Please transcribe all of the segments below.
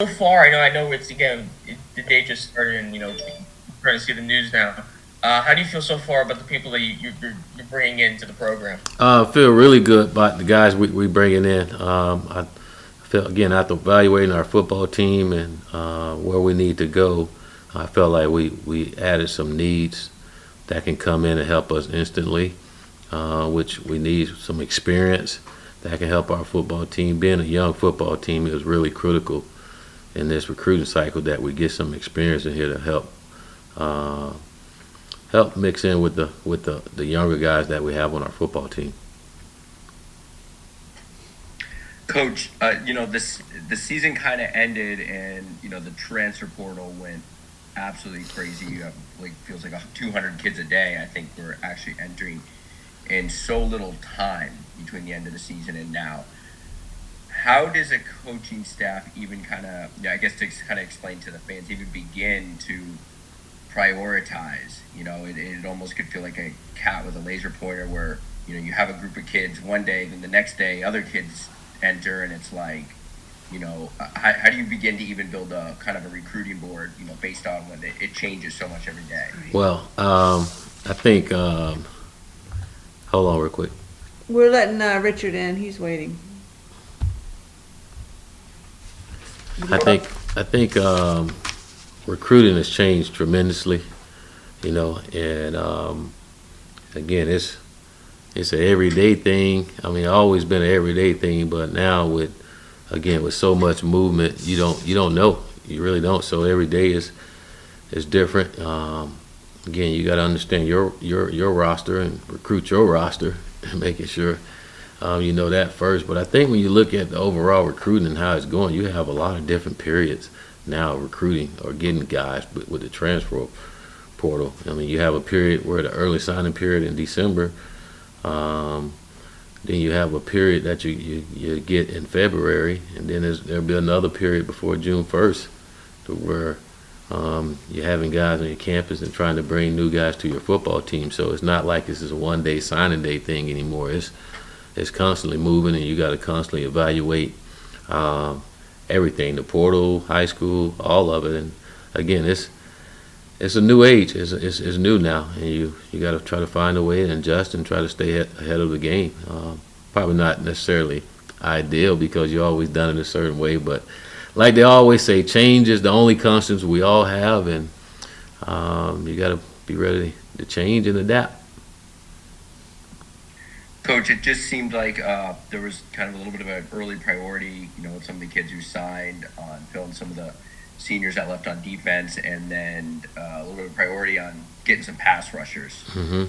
So far, I know it's the day just started, and trying to see the news now. How do you feel so far about the people that you're bringing into the program? I feel really good about the guys we bringing in. I feel again after evaluating our football team and where we need to go, I felt like we added some needs that can come in and help us instantly, which we need some experience that can help our football team. Being a young football team, it was really critical in this recruiting cycle that we get some experience in here to uh, help mix in with the younger guys that we have on our football team. Coach, this the season kind of ended, and the transfer portal went absolutely crazy. You have like feels like 200 kids a day. I think we're actually entering in so little time between the end of the season and now. How does a coaching staff even kind of, I guess to kind of explain to the fans, even begin to prioritize? It almost could feel like a cat with a laser pointer where, you have a group of kids one day, then the next day other kids enter, and it's like, how do you begin to even build a kind of a recruiting board, based on when it changes so much every day? Well, I think hold on real quick. We're letting Richard in. He's waiting. I think recruiting has changed tremendously, and again, it's an everyday thing. I mean, always been an everyday thing, but now with so much movement, you don't know. You really don't. So every day is different. Again, you got to understand your roster and recruit your roster and making sure you know that first. But I think when you look at the overall recruiting and how it's going, you have a lot of different periods now recruiting or getting guys with the transfer portal. I mean, you have a period where the early signing period in December. Um, then you have a period that you get in February, and then there'll be another period before June 1st to where you're having guys on your campus and trying to bring new guys to your football team. So it's not like this is a one-day signing day thing anymore. It's constantly moving, and you got to constantly evaluate um, everything, the portal, high school, all of it. And again, it's a new age. It's new now, and you got to try to find a way and adjust and try to stay ahead of the game. Probably not necessarily ideal because you always done it a certain way, but like they always say, change is the only constant we all have, and you got to be ready to change and adapt. Coach, it just seemed like there was kind of a little bit of an early priority, with some of the kids who signed on filling some of the seniors that left on defense, and then a little bit of priority on getting some pass rushers. Hmm.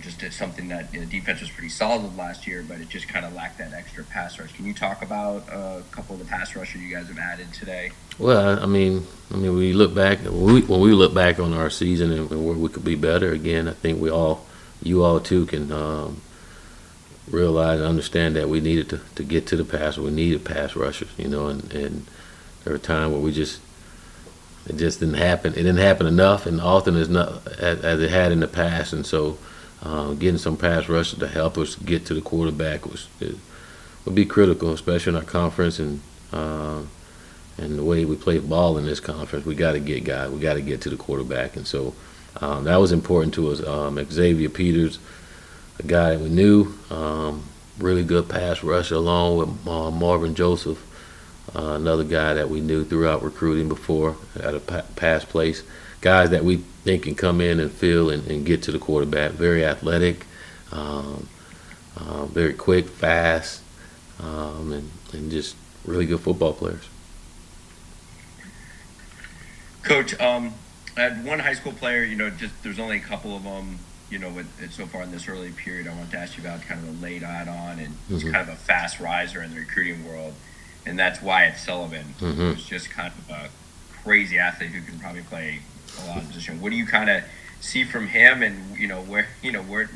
Just it's something that defense was pretty solid last year, but it just kind of lacked that extra pass rush. Can you talk about a couple of the pass rushers you guys have added today? Well, when we look back, when we look back on our season and where we could be better, again, I think you all too, can realize and understand that we needed to get to the pass. We needed pass rushers, and there were times where it just didn't happen. It didn't happen enough and often as not as it had in the past. And so, getting some pass rushers to help us get to the quarterback would be critical, especially in our conference and the way we play ball in this conference. We got to get guys. We got to get to the quarterback, and so that was important to us. Xavier Peters, a guy that we knew, really good pass rusher, along with Marvin Joseph. Another guy that we knew throughout recruiting before at a past place. Guys that we think can come in and fill and get to the quarterback. Very athletic, um, very quick, fast, and just really good football players. Coach, I had one high school player. Just there's only a couple of them. So far in this early period, I wanted to ask you about kind of a late add-on, and he's Hmm. kind of a fast riser in the recruiting world, and that's Wyatt Sullivan, Hmm. who's just kind of a crazy athlete who can probably play a lot of position. What do you kind of see from him, and where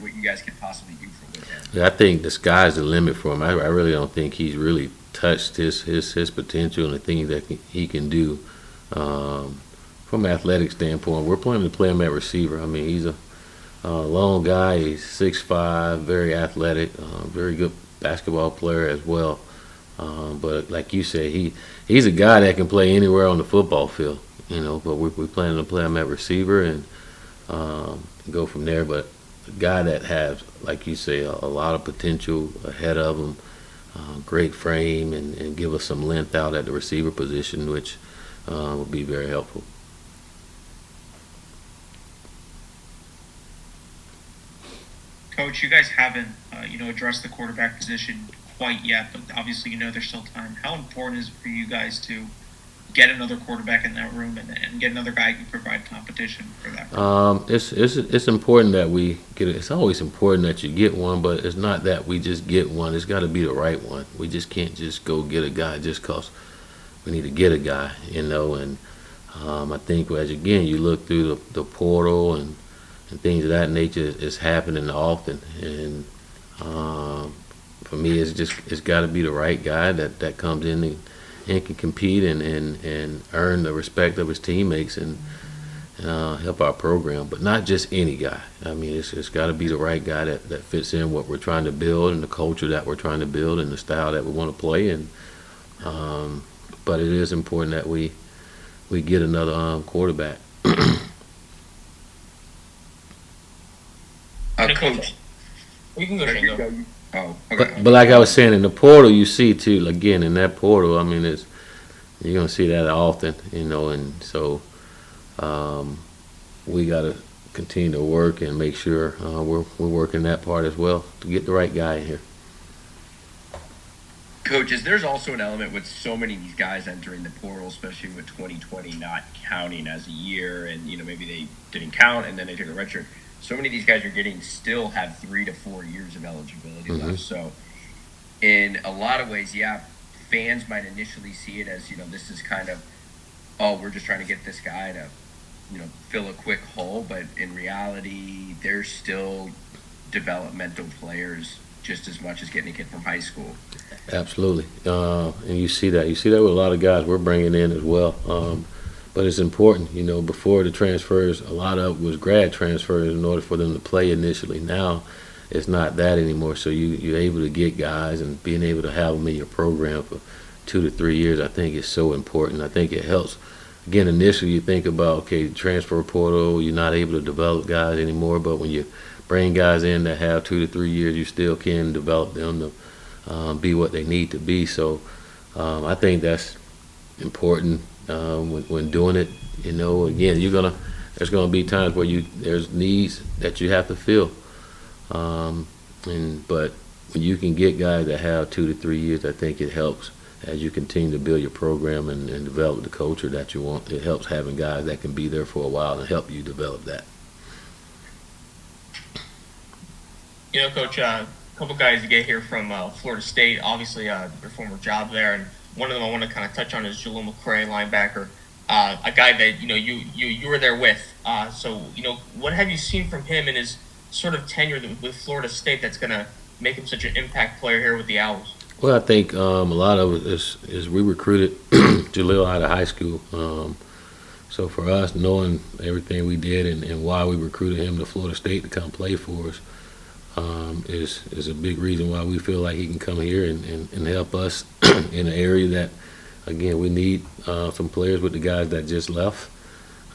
what you guys could possibly do with him? Yeah, I think the sky's the limit for him. I really don't think he's really touched his potential and the things that he can do. Um, from an athletic standpoint, we're planning to play him at receiver. I mean, he's a long guy. He's 6'5", very athletic, very good basketball player as well. But like you said, he's a guy that can play anywhere on the football field, but we're planning to play him at receiver and go from there. But a guy that has, like you say, a lot of potential ahead of him, great frame, and give us some length out at the receiver position, which will be very helpful. Coach, you guys haven't, addressed the quarterback position quite yet, but obviously, there's still time. How important is it for you guys to get another quarterback in that room and get another guy who can provide competition for that? It's important that we get it. It's always important that you get one, but it's not that we just get one. It's got to be the right one. We just can't just go get a guy just because we need to get a guy, And I think as again you look through the portal and things of that nature, it's happening often. And for me, it's got to be the right guy that comes in and can compete and earn the respect of his teammates and help our program. But not just any guy. I mean, it's got to be the right guy that fits in what we're trying to build and the culture that we're trying to build and the style that we want to play. And but it is important that we get another quarterback. Coach. You can go, There Shane, you go. go. Oh, okay. But like I was saying, in the portal, you see too. Again, in that portal, I mean, you're gonna see that often, and so we got to continue to work and make sure we're working that part as well to get the right guy in here. Coaches, there's also an element with so many of these guys entering the portal, especially with 2020 not counting as a year, and maybe they didn't count and then they took a redshirt. So many of these guys still have 3 to 4 years of eligibility left. So in a lot of ways, fans might initially see it as, this is kind of, we're just trying to get this guy to, fill a quick hole. But in reality, they're still developmental players just as much as getting a kid from high school. Absolutely. And you see that. You see that with a lot of guys we're bringing in as well. But it's important, before the transfers, a lot of it was grad transfers in order for them to play initially. Now it's not that anymore. So you're able to get guys and being able to have them in your program for 2 to 3 years, I think is so important. I think it helps. Again, initially you think about, okay, transfer portal, you're not able to develop guys anymore. But when you bring guys in that have 2 to 3 years, you still can develop them to be what they need to be. So I think that's important. When doing it, again, there's gonna be times where there's needs that you have to fill, but when you can get guys that have 2 to 3 years, I think it helps as you continue to build your program and develop the culture that you want. It helps having guys that can be there for a while and help you develop that. Coach, a couple guys you get here from Florida State, obviously your former job there, and one of them I want to kind of touch on is Julian McCrae, linebacker, a guy that you were there with. So what have you seen from him in his sort of tenure with Florida State that's going to make him such an impact player here with the Owls? Well, I think a lot of it is we recruited Jaleel out of high school. So for us, knowing everything we did and why we recruited him to Florida State to come play for us, is a big reason why we feel like he can come here and help us in an area that, again, we need some players with the guys that just left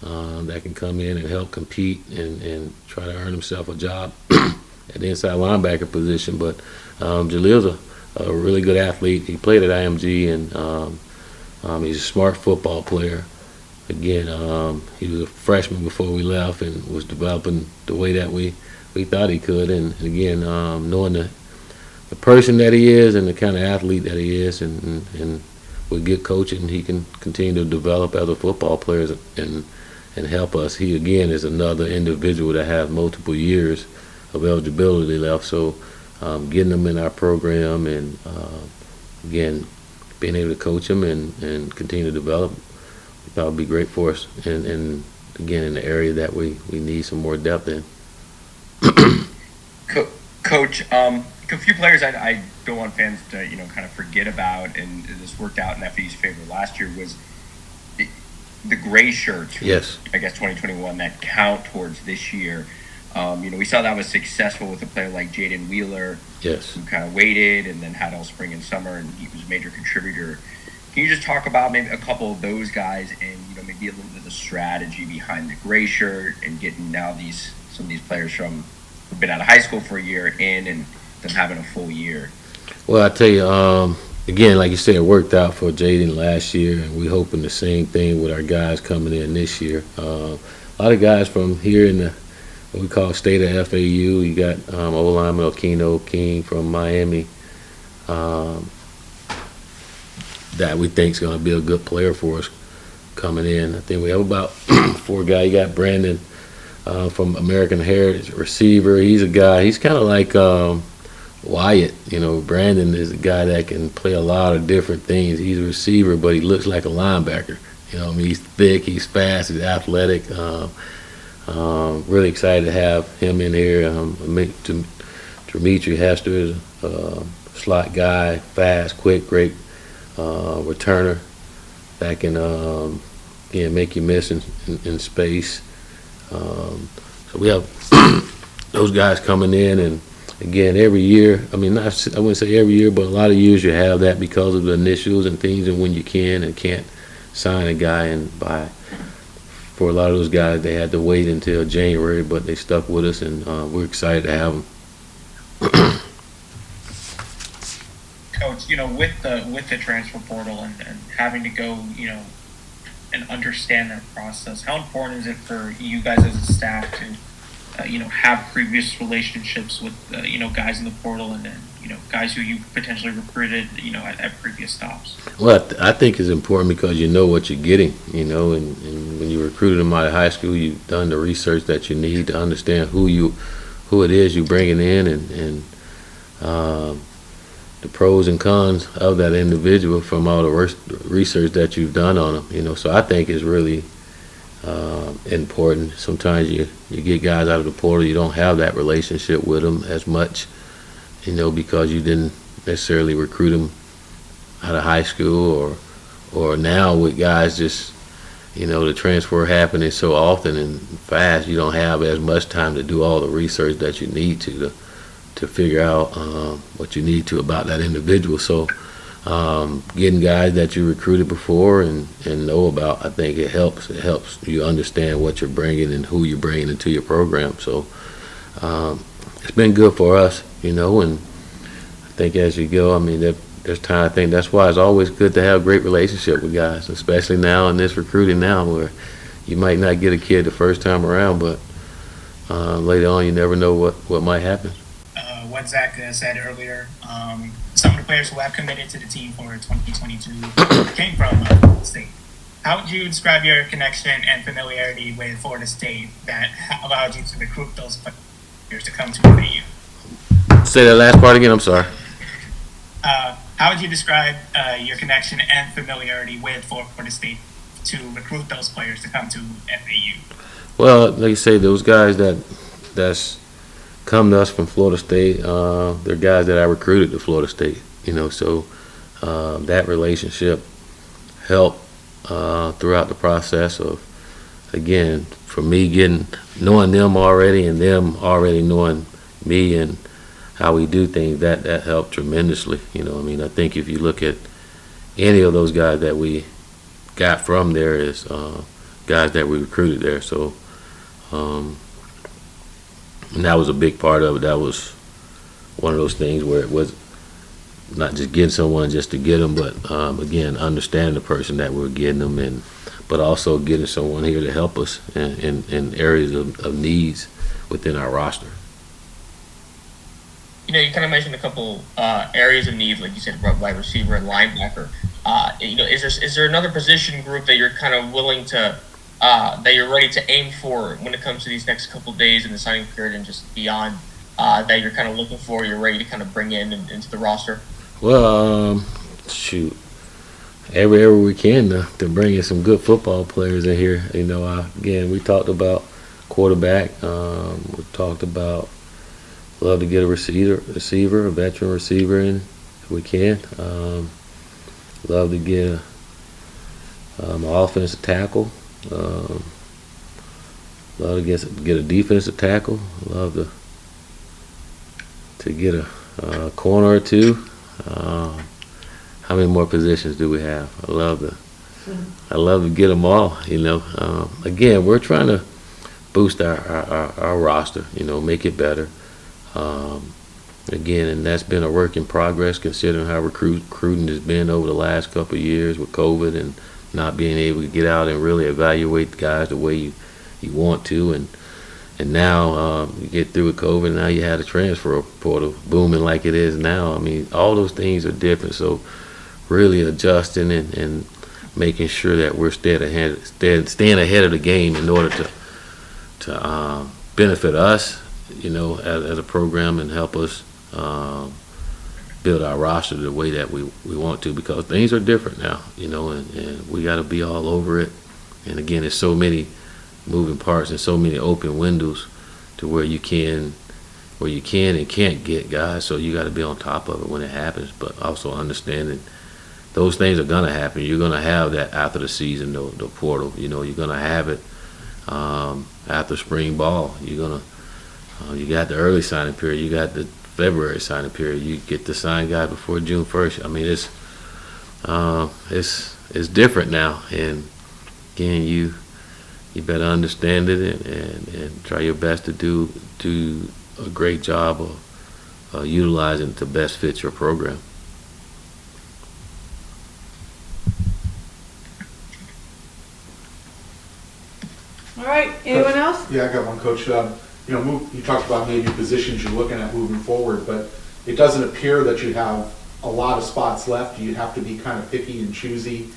that can come in and help compete and try to earn himself a job at the inside linebacker position. But Jaleel's a really good athlete. He played at IMG, and he's a smart football player. Again, he was a freshman before we left and was developing the way that we thought he could. And again, knowing the person that he is and the kind of athlete that he is, and with good coaching, he can continue to develop as a football player and help us. He, again, is another individual that has multiple years of eligibility left. So getting him in our program and, again, being able to coach him and continue to develop, we thought would be great for us. And again, in the area that we need some more depth in. Coach, a few players I don't want fans to kind of forget about, and this worked out in FAU's favor last year, was the Grayshirt. Yes. I guess 2021 that count towards this year. We saw that was successful with a player like Jaden Wheeler, Yes. who kind of waited and then had all spring and summer, and he was a major contributor. Can you just talk about maybe a couple of those guys and maybe a little bit of the strategy behind the Grayshirt and getting now some of these players from who've been out of high school for a year in and them having a full year? Well, I tell you, again, like you said, it worked out for Jaden last year, and we're hoping the same thing with our guys coming in this year. A lot of guys from here in the what we call state of FAU. You got O-lineman Okino King from Miami that we think is going to be a good player for us coming in. I think we have about 4 guys. You got Brandon from American Heritage, receiver. He's a guy. He's kind of like Wyatt. Brandon is a guy that can play a lot of different things. He's a receiver, but he looks like a linebacker. He's thick, he's fast, he's athletic. Really excited to have him in here. Dimitri Hester is a slot guy, fast, quick, great returner that can make you miss in space. So we have those guys coming in, and again, every year, I wouldn't say every year, but a lot of years you have that because of the initials and things, and when you can and can't sign a guy and buy. For a lot of those guys, they had to wait until January, but they stuck with us, and we're excited to have them. Coach, with the transfer portal and having to go, and understand that process, how important is it for you guys as a staff to, have previous relationships with, guys in the portal and guys who you potentially recruited, at previous stops? Well, I think it's important because you know what you're getting, and when you recruited them out of high school, you've done the research that you need to understand who it is you're bringing in, and the pros and cons of that individual from all the research that you've done on them, So I think it's really important. Sometimes you get guys out of the portal, you don't have that relationship with them as much, because you didn't necessarily recruit them out of high school, or now with guys just, the transfer happening so often and fast, you don't have as much time to do all the research that you need to figure out what you need to about that individual. So getting guys that you recruited before and know about, I think it helps. It helps you understand what you're bringing and who you're bringing into your program. So it's been good for us, and I think as you go, there's time. I think that's why it's always good to have a great relationship with guys, especially now in this recruiting now, where you might not get a kid the first time around, but later on you never know what might happen. What Zach said earlier, some of the players who have committed to the team for 2022 came from Florida State. How would you describe your connection and familiarity with Florida State that allowed you to recruit those players to come to FAU? Say that last part again, I'm sorry. How would you describe your connection and familiarity with Florida State to recruit those players to come to FAU? Well, like you say, those guys that's come to us from Florida State, they're guys that I recruited to Florida State, so that relationship helped throughout the process of, again, for me knowing them already and them already knowing me and how we do things, that helped tremendously. I think if you look at any of those guys that we got from there is guys that we recruited there. So, and that was a big part of it. That was one of those things where it was not just getting someone just to get them, but again, understanding the person that we're getting them, but also getting someone here to help us in areas of needs within our roster. You kind of mentioned a couple areas of need, like you said, wide receiver and linebacker. Is there another position group that you're kind of willing to, that you're ready to aim for when it comes to these next couple of days in the signing period and just beyond, that you're kind of looking for, you're ready to kind of bring into the roster? Well, shoot, everywhere we can to bring in some good football players in here. Again, we talked about quarterback. We talked about love to get a receiver, a veteran receiver in if we can. Love to get an offensive tackle. Love to get a defensive tackle. Love to get a corner or two. How many more positions do we have? I love to get them all. Again, we're trying to boost our roster. Make it better. Again, and that's been a work in progress considering how recruiting has been over the last couple of years with COVID and not being able to get out and really evaluate the guys the way you want to. And now you get through with COVID, and now you have the transfer portal booming like it is now. I mean, all those things are different. So really adjusting and making sure that we're staying ahead of the game in order to benefit us, as a program and help us build our roster the way that we want to, because things are different now, and we got to be all over it. And again, there's so many moving parts and so many open windows to where you can and can't get guys, so you got to be on top of it when it happens, but also understanding those things are going to happen. You're going to have that after the season, the portal, you're going to have it after spring ball. You got the early signing period, you got the February signing period, you get to sign guys before June 1st. I mean, it's different now, and again, you better understand it and try your best to do a great job of utilizing it to best fit your program. All right, anyone else? Yeah, I got one, Coach. You talked about maybe positions you're looking at moving forward, but it doesn't appear that you have a lot of spots left. You have to be kind of picky and choosy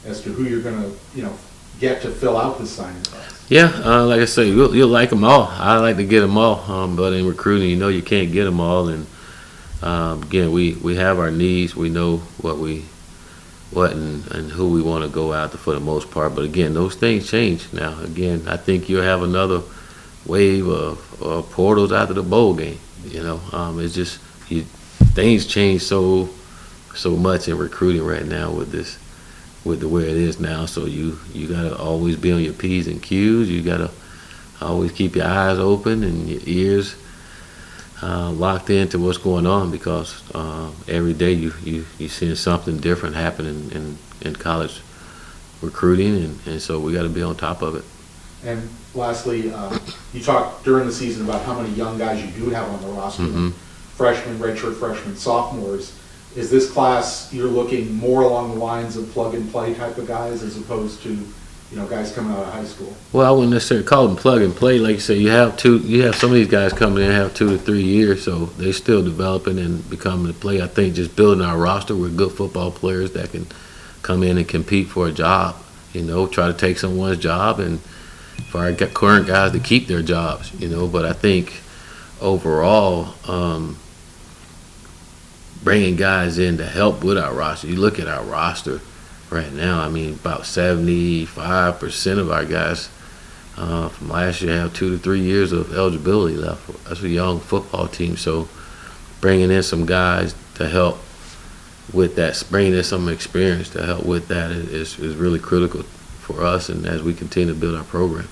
as to who you're going to, get to fill out the signing class. Yeah, like I say, you'll like them all. I like to get them all, but in recruiting, you can't get them all. And again, we have our needs. We know what and who we want to go after for the most part. But again, those things change now. Again, I think you'll have another wave of portals after the bowl game. It's just things change so much in recruiting right now with the way it is now. So you gotta always be on your P's and Q's. You gotta always keep your eyes open and your ears locked into what's going on, because every day you seeing something different happening in college recruiting, and so we got to be on top of it. And lastly, you talked during the season about how many young guys you do have on the roster, freshmen, redshirt freshmen, sophomores. Is this class, you're looking more along the lines of plug and play type of guys as opposed to, guys coming out of high school? Well, I wouldn't necessarily call them plug and play. Like you say, you have some of these guys coming in have 2 to 3 years, so they're still developing and becoming a play. I think just building our roster with good football players that can come in and compete for a job, try to take someone's job, and for our current guys to keep their jobs, But I think overall, bringing guys in to help with our roster. You look at our roster right now, I mean, about 75% of our guys from last year have 2 to 3 years of eligibility left. That's a young football team, so bringing in some guys to help with that, bringing in some experience to help with that is really critical for us, and as we continue to build our program.